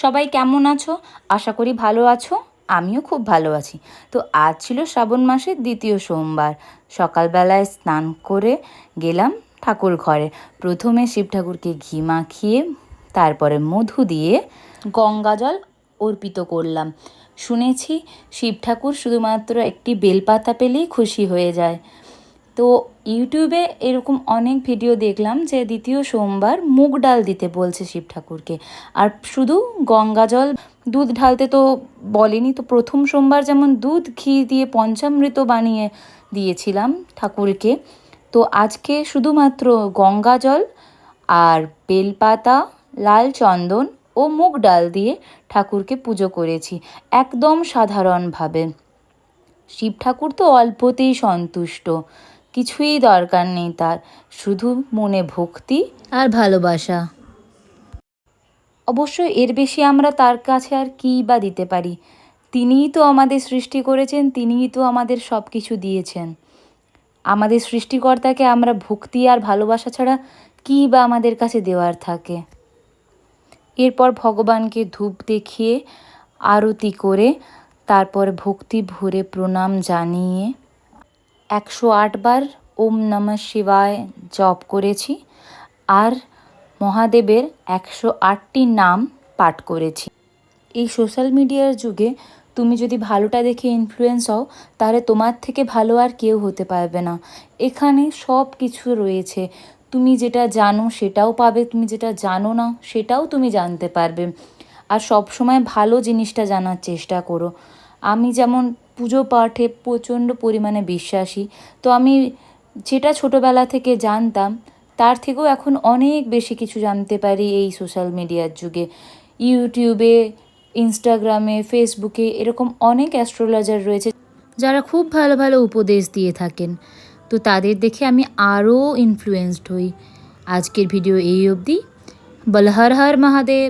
সবাই কেমন আছো? আশা করি ভালো আছো। আমিও খুব ভালো আছি। তো আজ ছিল শ্রাবণ মাসের দ্বিতীয় সোমবার। সকালবেলায় স্নান করে গেলাম ঠাকুর ঘরে। প্রথমে শিব ঠাকুরকে ঘি মাখিয়ে তারপরে মধু দিয়ে গঙ্গা জল অর্পিত করলাম। শুনেছি শিব ঠাকুর শুধুমাত্র একটি বেলপাতা পেলেই খুশি হয়ে যায়। তো ইউটিউবে এরকম অনেক ভিডিও দেখলাম যে দ্বিতীয় সোমবার মুগ ডাল দিতে বলছে শিব ঠাকুরকে, আর শুধু গঙ্গা জল দুধ ঢালতে তো বলেনি। তো প্রথম সোমবার যেমন দুধ ঘি দিয়ে পঞ্চামৃত বানিয়ে দিয়েছিলাম ঠাকুরকে, তো আজকে শুধুমাত্র গঙ্গা জল আর বেলপাতা, লাল চন্দন ও মুগ ডাল দিয়ে ঠাকুরকে পুজো করেছি একদম সাধারণভাবে। শিব ঠাকুর তো অল্পতেই সন্তুষ্ট, কিছুই দরকার নেই তার, শুধু মনে ভক্তি আর ভালোবাসা। অবশ্য এর বেশি আমরা তার কাছে আর কী বা দিতে পারি? তিনিই তো আমাদের সৃষ্টি করেছেন, তিনিই তো আমাদের সব কিছু দিয়েছেন। আমাদের সৃষ্টিকর্তাকে আমরা ভক্তি আর ভালোবাসা ছাড়া কী বা আমাদের কাছে দেওয়ার থাকে? এরপর ভগবানকে ধূপ দেখিয়ে আরতি করে তারপর ভক্তি ভরে প্রণাম জানিয়ে 108 বার ওম নমঃ শিবায় জপ করেছি আর মহাদেবের 108টি নাম পাঠ করেছি। এই সোশ্যাল মিডিয়ার যুগে তুমি যদি ভালোটা দেখে ইনফ্লুয়েন্স হও, তাহলে তোমার থেকে ভালো আর কেউ হতে পারবে না। এখানে সব কিছু রয়েছে, তুমি যেটা জানো সেটাও পাবে, তুমি যেটা জানো না সেটাও তুমি জানতে পারবে। আর সব সময় ভালো জিনিসটা জানার চেষ্টা করো। আমি যেমন পুজো পাঠে প্রচণ্ড পরিমাণে বিশ্বাসী, তো আমি যেটা ছোটোবেলা থেকে জানতাম তার থেকেও এখন অনেক বেশি কিছু জানতে পারি এই সোশ্যাল মিডিয়ার যুগে। ইউটিউবে, ইনস্টাগ্রামে, ফেসবুকে এরকম অনেক অ্যাস্ট্রোলজার রয়েছে যারা খুব ভালো ভালো উপদেশ দিয়ে থাকেন। তো তাদের দেখে আমি আরও ইনফ্লুয়েসড হই। আজকের ভিডিও এই অবধি। বল হর হর মহাদেব।